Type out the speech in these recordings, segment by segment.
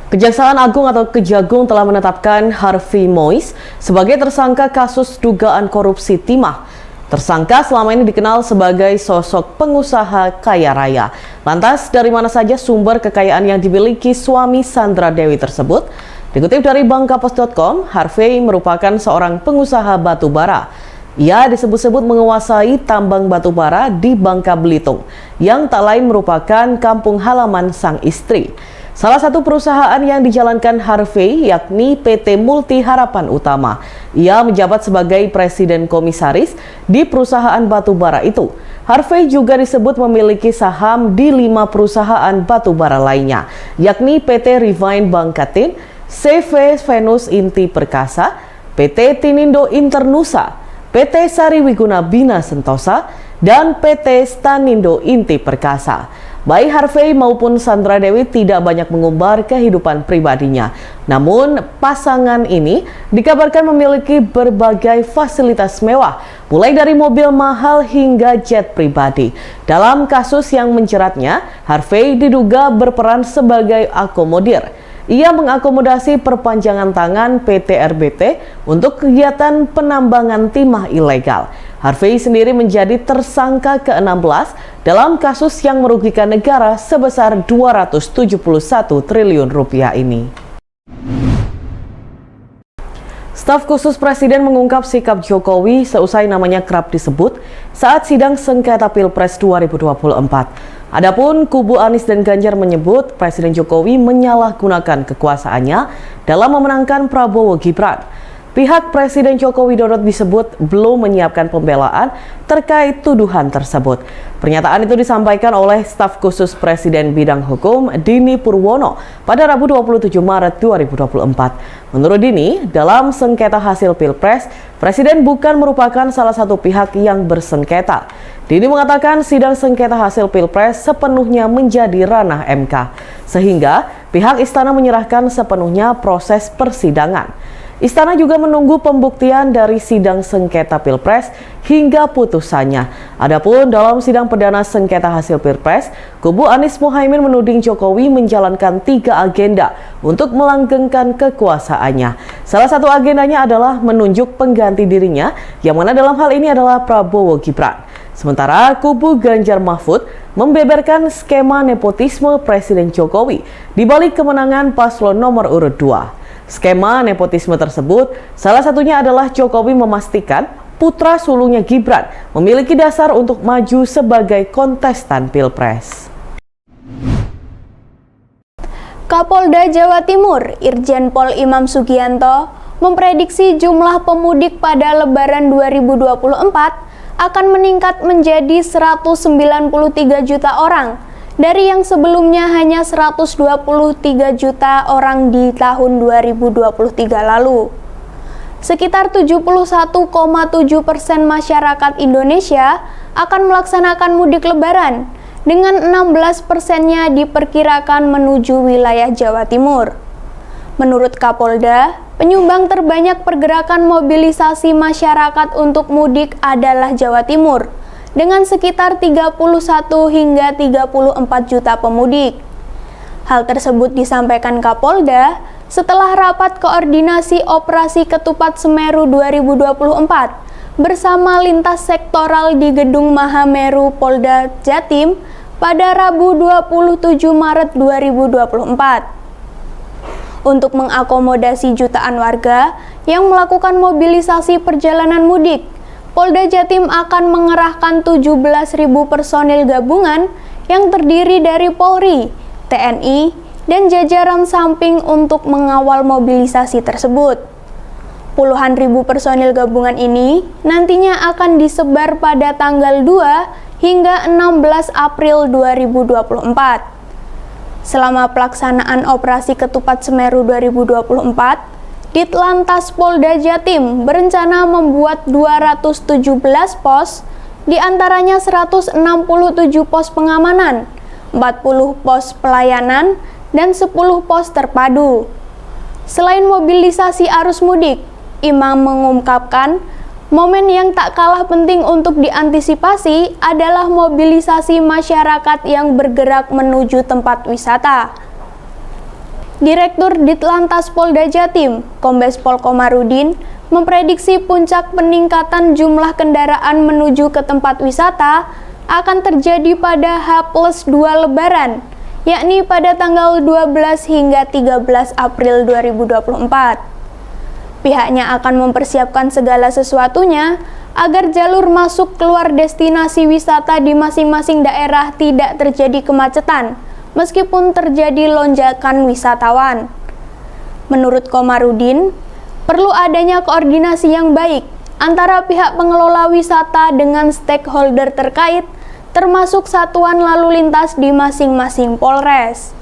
Kejaksaan Agung atau Kejagung telah menetapkan Harvey Mois sebagai tersangka kasus dugaan korupsi timah. Tersangka selama ini dikenal sebagai sosok pengusaha kaya raya. Lantas, dari mana saja sumber kekayaan yang dimiliki suami Sandra Dewi tersebut? Dikutip dari Bangkapos.com, Harvey merupakan seorang pengusaha batu bara. Ia disebut-sebut menguasai tambang batu bara di Bangka Belitung, yang tak lain merupakan kampung halaman sang istri. Salah satu perusahaan yang dijalankan Harvey yakni PT Multi Harapan Utama. Ia menjabat sebagai presiden komisaris di perusahaan batu bara itu. Harvey juga disebut memiliki saham di 5 perusahaan batu bara lainnya, yakni PT Refine Bangkatin, CV Venus Inti Perkasa, PT Tinindo Internusa, PT Sari Wiguna Bina Sentosa, dan PT Stanindo Inti Perkasa. Baik Harvey maupun Sandra Dewi tidak banyak mengumbar kehidupan pribadinya. Namun, pasangan ini dikabarkan memiliki berbagai fasilitas mewah, mulai dari mobil mahal hingga jet pribadi. Dalam kasus yang menjeratnya, Harvey diduga berperan sebagai akomodir. Ia mengakomodasi perpanjangan tangan PT RBT untuk kegiatan penambangan timah ilegal. Harvey sendiri menjadi tersangka ke-16 dalam kasus yang merugikan negara sebesar 271 triliun rupiah ini. Staf khusus Presiden mengungkap sikap Jokowi seusai namanya kerap disebut saat sidang sengketa Pilpres 2024. Adapun kubu Anies dan Ganjar menyebut Presiden Jokowi menyalahgunakan kekuasaannya dalam memenangkan Prabowo Gibran. Pihak Presiden Joko Widodo disebut belum menyiapkan pembelaan terkait tuduhan tersebut. Pernyataan itu disampaikan oleh staf khusus Presiden bidang hukum Dini Purwono pada Rabu 27 Maret 2024. Menurut Dini, dalam sengketa hasil Pilpres, Presiden bukan merupakan salah satu pihak yang bersengketa. Dini mengatakan sidang sengketa hasil Pilpres sepenuhnya menjadi ranah MK, sehingga pihak istana menyerahkan sepenuhnya proses persidangan. Istana juga menunggu pembuktian dari sidang sengketa Pilpres hingga putusannya. Adapun dalam sidang perdana sengketa hasil Pilpres, kubu Anies Muhaimin menuding Jokowi menjalankan 3 agenda untuk melanggengkan kekuasaannya. Salah satu agendanya adalah menunjuk pengganti dirinya, yang mana dalam hal ini adalah Prabowo Gibran. Sementara kubu Ganjar Mahfud membeberkan skema nepotisme Presiden Jokowi di balik kemenangan paslon nomor urut 2. Skema nepotisme tersebut salah satunya adalah Jokowi memastikan putra sulungnya Gibran memiliki dasar untuk maju sebagai kontestan Pilpres. Kapolda Jawa Timur, Irjen Pol Imam Sugianto, memprediksi jumlah pemudik pada Lebaran 2024 akan meningkat menjadi 193 juta orang dari yang sebelumnya hanya 123 juta orang di tahun 2023 lalu. Sekitar 71,7% masyarakat Indonesia akan melaksanakan mudik Lebaran, dengan 16%-nya diperkirakan menuju wilayah Jawa Timur. Menurut Kapolda, penyumbang terbanyak pergerakan mobilisasi masyarakat untuk mudik adalah Jawa Timur, dengan sekitar 31 hingga 34 juta pemudik. Hal tersebut disampaikan Kapolda setelah rapat koordinasi operasi Ketupat Semeru 2024 bersama lintas sektoral di Gedung Mahameru Polda Jatim pada Rabu 27 Maret 2024. Untuk mengakomodasi jutaan warga yang melakukan mobilisasi perjalanan mudik, Polda Jatim akan mengerahkan 17.000 personil gabungan yang terdiri dari Polri, TNI, dan jajaran samping untuk mengawal mobilisasi tersebut. Puluhan ribu personil gabungan ini nantinya akan disebar pada tanggal 2 hingga 16 April 2024. Selama pelaksanaan operasi Ketupat Semeru 2024, Ditlantas Polda Jatim berencana membuat 217 pos, diantaranya 167 pos pengamanan, 40 pos pelayanan, dan 10 pos terpadu. Selain mobilisasi arus mudik, Imam mengungkapkan momen yang tak kalah penting untuk diantisipasi adalah mobilisasi masyarakat yang bergerak menuju tempat wisata. Direktur Ditlantas Polda Jatim, Kombes Pol Komarudin, memprediksi puncak peningkatan jumlah kendaraan menuju ke tempat wisata akan terjadi pada H+2 Lebaran, yakni pada tanggal 12 hingga 13 April 2024. Pihaknya akan mempersiapkan segala sesuatunya agar jalur masuk keluar destinasi wisata di masing-masing daerah tidak terjadi kemacetan, meskipun terjadi lonjakan wisatawan. Menurut Komarudin, perlu adanya koordinasi yang baik antara pihak pengelola wisata dengan stakeholder terkait, termasuk satuan lalu lintas di masing-masing Polres.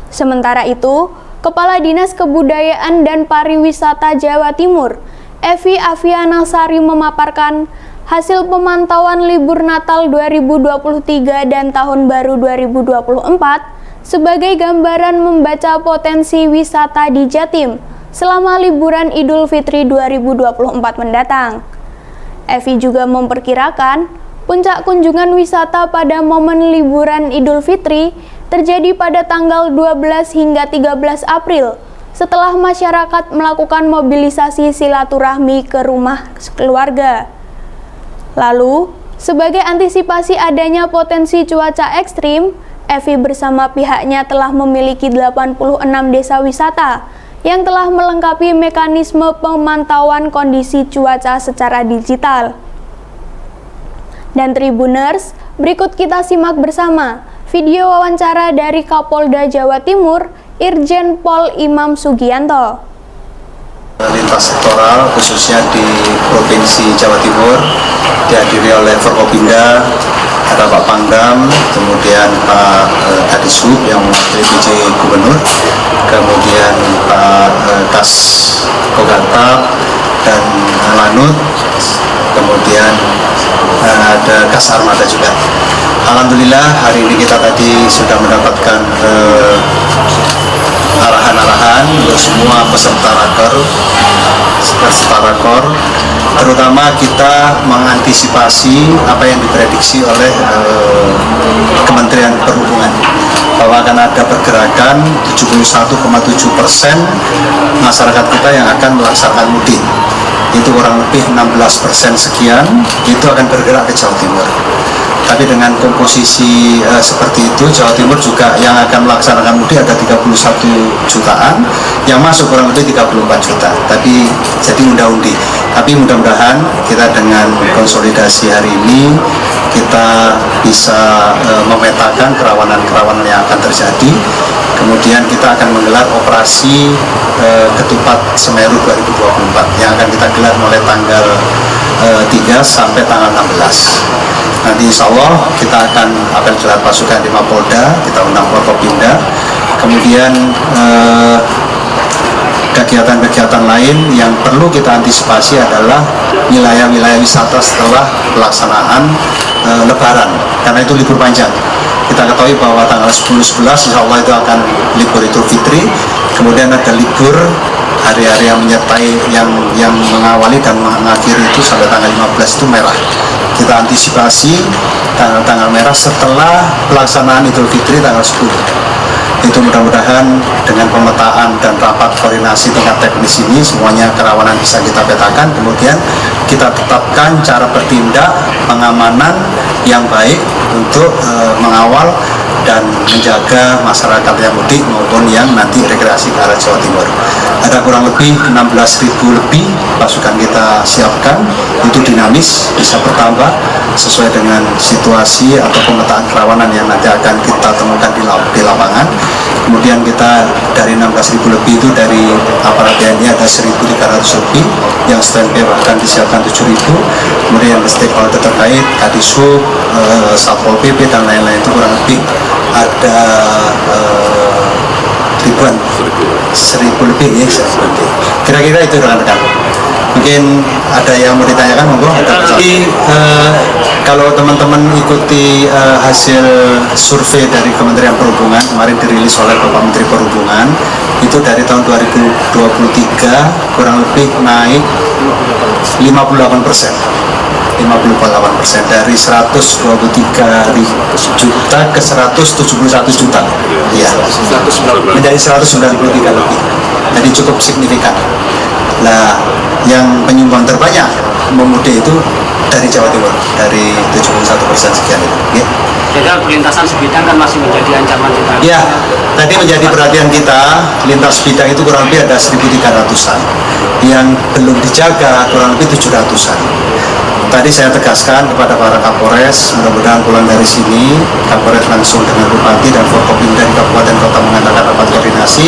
Sementara itu, Kepala Dinas Kebudayaan dan Pariwisata Jawa Timur, Evi Aviana Sari memaparkan hasil pemantauan libur Natal 2023 dan Tahun Baru 2024 sebagai gambaran membaca potensi wisata di Jatim selama liburan Idul Fitri 2024 mendatang. Evi juga memperkirakan puncak kunjungan wisata pada momen liburan Idul Fitri terjadi pada tanggal 12 hingga 13 April setelah masyarakat melakukan mobilisasi silaturahmi ke rumah keluarga. Lalu, sebagai antisipasi adanya potensi cuaca ekstrim, Evi bersama pihaknya telah memiliki 86 desa wisata yang telah melengkapi mekanisme pemantauan kondisi cuaca secara digital. Dan Tribuners, berikut kita simak bersama video wawancara dari Kapolda Jawa Timur, Irjen Pol Imam Sugianto. Lintas sektoral khususnya di Provinsi Jawa Timur dihadiri oleh Forkopimda, ada Pak Pangdam, kemudian Pak Kadishub yang mewakili PJ Gubernur, kemudian Pak Kas Kogantab dan Lanut, kemudian ada Kas Armada juga. Alhamdulillah hari ini kita tadi sudah mendapatkan arahan-arahan untuk semua peserta rakor, terutama kita mengantisipasi apa yang diprediksi oleh Kementerian Perhubungan bahwa akan ada pergerakan 71,7% masyarakat kita yang akan melaksanakan mudik. Itu kurang lebih 16% sekian itu akan bergerak ke Jawa Timur. Tapi dengan komposisi seperti itu, Jawa Timur juga yang akan melaksanakan mudik ada 31 jutaan, yang masuk kurang lebih 34 juta. Tapi jadi undi. Tapi mudah-mudahan kita dengan konsolidasi hari ini kita bisa memetakan kerawanan-kerawanan yang akan terjadi. Kemudian kita akan menggelar operasi Ketupat Semeru 2024 yang akan kita gelar mulai tanggal 3 sampai tanggal 16. Nanti insya Allah kita akan gelar pasukan di Mapolda, kita undang Forkopimda. Kemudian kegiatan-kegiatan lain yang perlu kita antisipasi adalah wilayah-wilayah wisata setelah pelaksanaan Lebaran, karena itu libur panjang. Kita ketahui bahwa tanggal 10-11 insya Allah itu akan libur Idul Fitri, kemudian ada libur hari-hari yang menyertai yang mengawali dan mengakhiri itu sampai tanggal 15 itu merah. Kita antisipasi tanggal merah setelah pelaksanaan Idul Fitri tanggal 10. Itu mudah-mudahan dengan pemetaan dan rapat koordinasi tingkat teknis ini semuanya kerawanan bisa kita petakan, kemudian kita tetapkan cara bertindak pengamanan yang baik untuk mengawal dan menjaga masyarakat yang mudik maupun yang nanti rekreasi ke arah Jawa Timur. Ada kurang lebih 16.000 lebih pasukan kita siapkan, itu dinamis, bisa bertambah sesuai dengan situasi atau pemetaan kerawanan yang nanti akan kita temukan di lapangan. Kemudian kita dari 16.000 lebih itu dari aparat TNI ada 1.300 lebih yang standby bahkan disiapkan 7.000. Kemudian stakeholder terkait, Kadishub, Satpol PP dan lain-lain itu kurang lebih ada ribuan, 1.000 lebih ya, 1.000 lebih. Kira-kira itu rekan-rekan. Mungkin ada yang mau ditanyakan, monggo. Jadi kalau teman-teman ikuti hasil survei dari Kementerian Perhubungan kemarin dirilis oleh Bapak Menteri Perhubungan, itu dari tahun 2023 kurang lebih naik 58% dari 123 juta ke 171 juta. Iya. Menjadi 193 lebih. Jadi cukup signifikan. Nah, yang penyumbang terbanyak memudik itu dari Jawa Timur, dari 71% sekian itu. Ya. Jadi perlintasan sebidang kan masih menjadi ancaman kita. Ya, tadi menjadi perhatian kita, lintas bidang itu kurang lebih ada 1.300-an. Yang belum dijaga kurang lebih 700-an. Tadi saya tegaskan kepada para Kapolres, mudah-mudahan pulang dari sini, Kapolres langsung dengan Bupati dan Forkopimda di Kabupaten Kota mengadakan rapat koordinasi.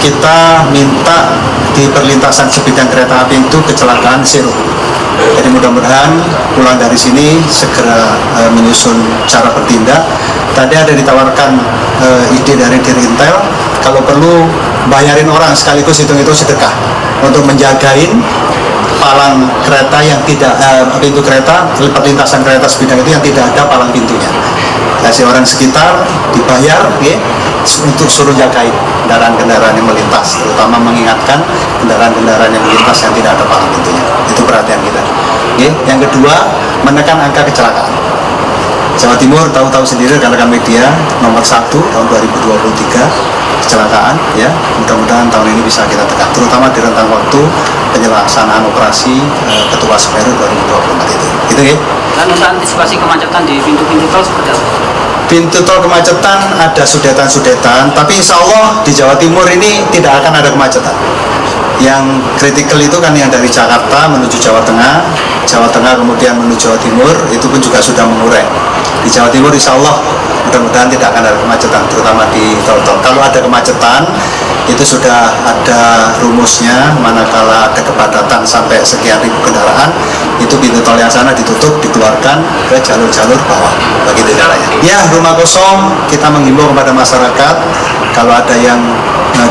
Kita minta di perlintasan sebidang kereta api itu kecelakaan zero. Jadi mudah-mudahan pulang dari sini segera menyusun cara bertindak. Tadi ada ditawarkan ide dari Dirintel, kalau perlu bayarin orang sekaligus hitung-hitung sedekah untuk menjagain palang kereta yang tidak pintu kereta, perlintasan kereta sebidang itu yang tidak ada palang pintunya. Kasih orang sekitar dibayar, ya, untuk suruh jagain kendaraan-kendaraan yang melintas, terutama mengingatkan kendaraan-kendaraan yang melintas yang tidak ada palang pintunya. Itu perhatian kita. Ya. Yang kedua, menekan angka kecelakaan. Jawa Timur tahu-tahu sendiri rekan-rekan media nomor 1 tahun 2023 kecelakaan, ya. Mudah-mudahan tahun ini bisa kita tekan, terutama di rentang waktu penyelaksanaan operasi Ketua Semeru 2024 itu. Gitu ya. Dan untuk antisipasi kemacetan di pintu-pintu tol seperti apa? Pintu tol kemacetan ada sudetan-sudetan, tapi insya Allah di Jawa Timur ini tidak akan ada kemacetan. Yang kritikal itu kan yang dari Jakarta menuju Jawa Tengah kemudian menuju Jawa Timur, itu pun juga sudah mengurai. Di Jawa Timur insya Allah mudah-mudahan tidak akan ada kemacetan, terutama di tol-tol. Kalau ada kemacetan, itu sudah ada rumusnya, manakala ada kepadatan sampai sekian ribu kendaraan, itu pintu tol yang sana ditutup, dikeluarkan ke jalur-jalur bawah, begitu caranya. Ya, rumah kosong, kita menghimbau kepada masyarakat, kalau ada yang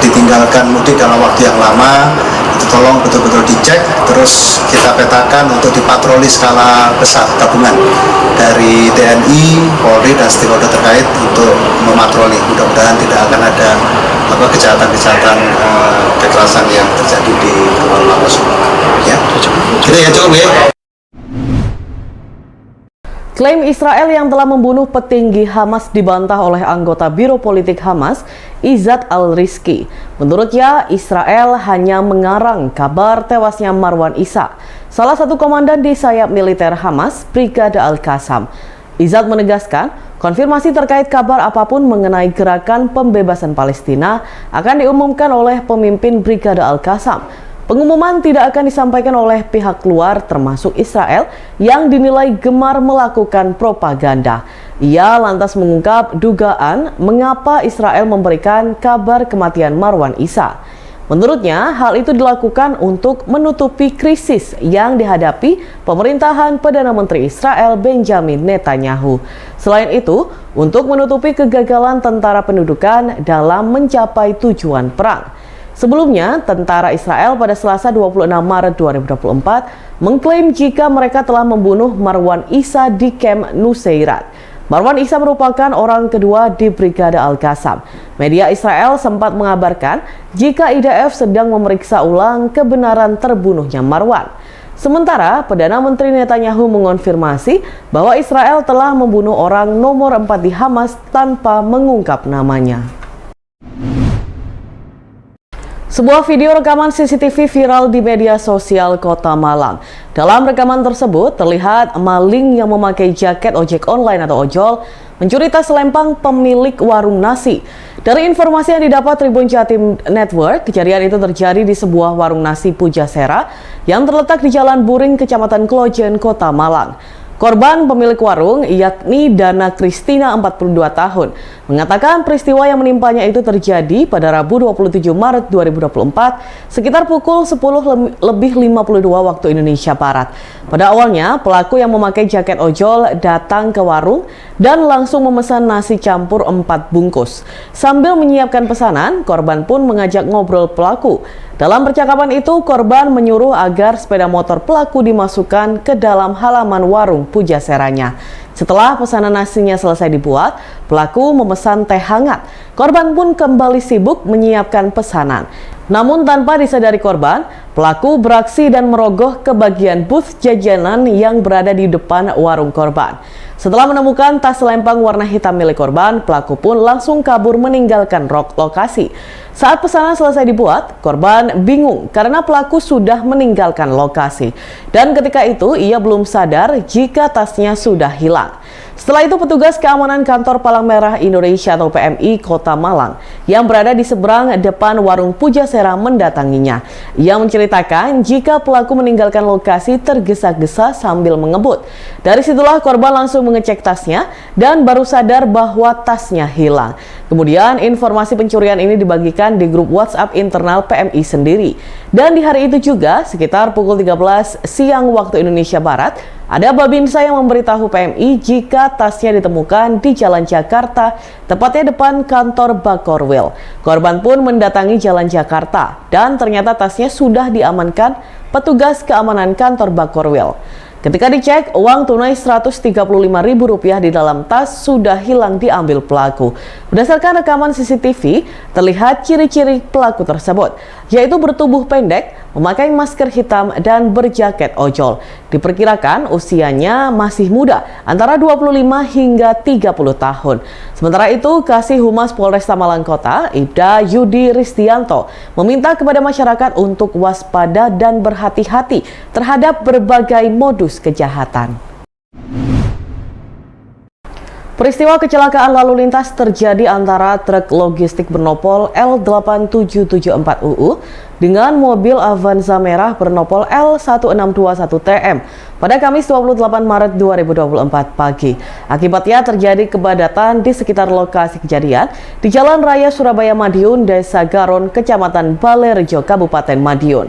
ditinggalkan mudik dalam waktu yang lama, itu tolong betul-betul dicek, terus kita petakan untuk dipatroli skala besar gabungan dari TNI, Polri, dan stakeholder terkait untuk mematroli. Mudah-mudahan tidak akan ada kejahatan-kejahatan kekerasan yang terjadi di rumah kosong. Ya, gitu ya, cukup ya. Klaim Israel yang telah membunuh petinggi Hamas dibantah oleh anggota Biro Politik Hamas, Izzat Al-Rizki. Menurutnya, Israel hanya mengarang kabar tewasnya Marwan Issa, salah satu komandan di sayap militer Hamas, Brigade Al-Qassam. Izzat menegaskan, konfirmasi terkait kabar apapun mengenai gerakan pembebasan Palestina akan diumumkan oleh pemimpin Brigade Al-Qassam. Pengumuman tidak akan disampaikan oleh pihak luar termasuk Israel yang dinilai gemar melakukan propaganda. Ia lantas mengungkap dugaan mengapa Israel memberikan kabar kematian Marwan Issa. Menurutnya, hal itu dilakukan untuk menutupi krisis yang dihadapi pemerintahan Perdana Menteri Israel Benjamin Netanyahu. Selain itu, untuk menutupi kegagalan tentara pendudukan dalam mencapai tujuan perang. Sebelumnya, tentara Israel pada Selasa 26 Maret 2024 mengklaim jika mereka telah membunuh Marwan Issa di Camp Nuseirat. Marwan Issa merupakan orang kedua di Brigade Al-Qassam. Media Israel sempat mengabarkan jika IDF sedang memeriksa ulang kebenaran terbunuhnya Marwan. Sementara, Perdana Menteri Netanyahu mengonfirmasi bahwa Israel telah membunuh orang nomor 4 di Hamas tanpa mengungkap namanya. Sebuah video rekaman CCTV viral di media sosial Kota Malang. Dalam rekaman tersebut, terlihat maling yang memakai jaket ojek online atau ojol mencuri tas selempang pemilik warung nasi. Dari informasi yang didapat Tribun Jatim Network, kejadian itu terjadi di sebuah warung nasi Pujasera yang terletak di Jalan Buring, Kecamatan Klojen, Kota Malang. Korban pemilik warung, yakni Dana Kristina 42 tahun, mengatakan peristiwa yang menimpanya itu terjadi pada Rabu 27 Maret 2024 sekitar pukul 10.52 waktu Indonesia Barat. Pada awalnya, pelaku yang memakai jaket ojol datang ke warung dan langsung memesan nasi campur 4 bungkus. Sambil menyiapkan pesanan, korban pun mengajak ngobrol pelaku. Dalam percakapan itu, korban menyuruh agar sepeda motor pelaku dimasukkan ke dalam halaman warung Pujaseranya. Setelah pesanan nasinya selesai dibuat, pelaku memesan teh hangat. Korban pun kembali sibuk menyiapkan pesanan. Namun tanpa disadari korban, Pelaku beraksi dan merogoh ke bagian booth jajanan yang berada di depan warung korban. Setelah menemukan tas selempang warna hitam milik korban, pelaku pun langsung kabur meninggalkan lokasi. Saat pesanan selesai dibuat, korban bingung karena pelaku sudah meninggalkan lokasi. Dan ketika itu, ia belum sadar jika tasnya sudah hilang. Setelah itu, petugas keamanan kantor Palang Merah Indonesia atau PMI Kota Malang yang berada di seberang depan warung Pujasera mendatanginya. Ia menceritakan jika pelaku meninggalkan lokasi tergesa-gesa sambil mengebut. Dari situlah korban langsung mengecek tasnya dan baru sadar bahwa tasnya hilang. Kemudian informasi pencurian ini dibagikan di grup WhatsApp internal PMI sendiri. Dan di hari itu juga, sekitar pukul 13 siang waktu Indonesia Barat, ada Babinsa yang memberitahu PMI jika tasnya ditemukan di Jalan Jakarta, tepatnya depan kantor Bakorwil. Korban pun mendatangi Jalan Jakarta dan ternyata tasnya sudah diamankan petugas keamanan kantor Bakorwil. Ketika dicek, uang tunai Rp135.000 di dalam tas sudah hilang diambil pelaku. Berdasarkan rekaman CCTV, terlihat ciri-ciri pelaku tersebut, yaitu bertubuh pendek, memakai masker hitam, dan berjaket ojol. Diperkirakan usianya masih muda, antara 25 hingga 30 tahun. Sementara itu, Kasih Humas Polresta Malang Kota, Ibda Yudi Ristianto, meminta kepada masyarakat untuk waspada dan berhati-hati terhadap berbagai modus kejahatan. Peristiwa kecelakaan lalu lintas terjadi antara truk logistik bernopol L8774UU dengan mobil Avanza merah bernopol L1621TM pada Kamis 28 Maret 2024 pagi. Akibatnya terjadi kepadatan di sekitar lokasi kejadian di Jalan Raya Surabaya Madiun, Desa Garon, Kecamatan Balerejo, Kabupaten Madiun.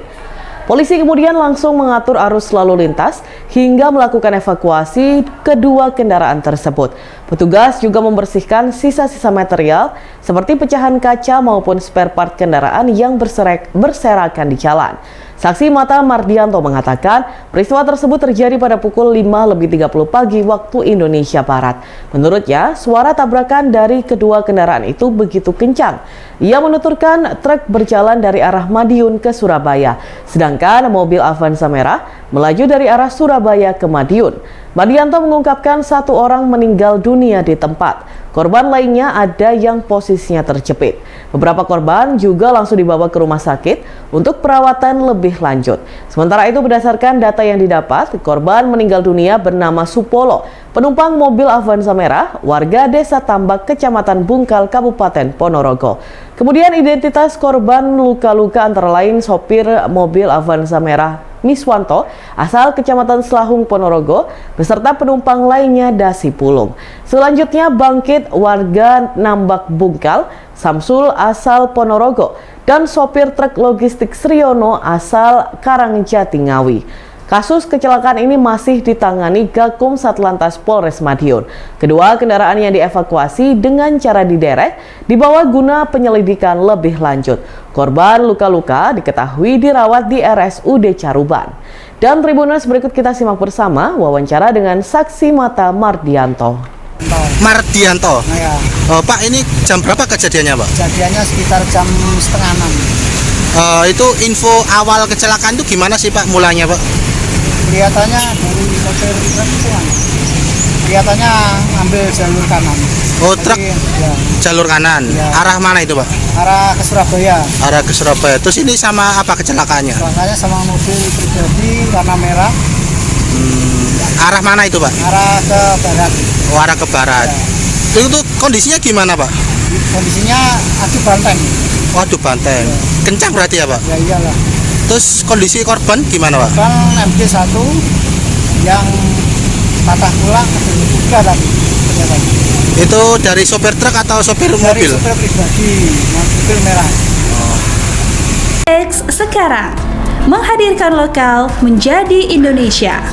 Polisi kemudian langsung mengatur arus lalu lintas hingga melakukan evakuasi kedua kendaraan tersebut. Petugas juga membersihkan sisa-sisa material seperti pecahan kaca maupun spare part kendaraan yang berserakan di jalan. Saksi mata Mardianto mengatakan peristiwa tersebut terjadi pada pukul 5.30 pagi waktu Indonesia Barat. Menurutnya, suara tabrakan dari kedua kendaraan itu begitu kencang. Ia menuturkan truk berjalan dari arah Madiun ke Surabaya, sedangkan mobil Avanza merah melaju dari arah Surabaya ke Madiun. Mardianto mengungkapkan satu orang meninggal dunia di tempat. Korban lainnya ada yang posisinya terjepit. Beberapa korban juga langsung dibawa ke rumah sakit untuk perawatan lebih lanjut. Sementara itu, berdasarkan data yang didapat, korban meninggal dunia bernama Supolo, penumpang mobil Avanza merah, warga Desa Tambak, Kecamatan Bungkal, Kabupaten Ponorogo. Kemudian identitas korban luka-luka antara lain sopir mobil Avanza merah Miswanto, asal Kecamatan Selahung, Ponorogo, beserta penumpang lainnya Dasi Pulung. Selanjutnya Bangkit, warga Nambak Bungkal, Samsul, asal Ponorogo, dan sopir truk logistik Sriono, asal Karangjati Ngawi. Kasus kecelakaan ini masih ditangani Gakum Satlantas Polres Madiun. Kedua kendaraan yang dievakuasi dengan cara diderek dibawa guna penyelidikan lebih lanjut. Korban luka-luka diketahui dirawat di RSUD Caruban. Dan Tribuners, berikut kita simak bersama wawancara dengan saksi mata Mardianto. Mardianto. Ya. Oh, Pak, ini jam berapa kejadiannya, Pak? Kejadiannya sekitar jam 5:30. Itu info awal kecelakaan itu gimana sih, Pak, mulanya, Pak? Kelihatannya dari sopir truk itu kan, kelihatannya ambil jalur kanan. Oh, truk Jadi, ya, jalur kanan. Ya. Arah mana itu, Pak? arah ke Surabaya. Arah ke Surabaya. Terus ini sama apa kecelakaannya? Makanya sama mobil pribadi warna merah, Arah mana itu, Pak? arah ke barat. Oh, arah ke barat. Itu kondisinya gimana, Pak? Kondisinya adu banteng. Waduh, banteng. Kencang berarti ya, Pak? Ya iyalah. Terus kondisi korban gimana, Pak? Bang MG1 yang patah tulang juga tadi ternyata. Itu dari sopir truk atau sopir Dari mobil? sopir pribadi, mobil merah. X sekarang menghadirkan lokal menjadi Indonesia.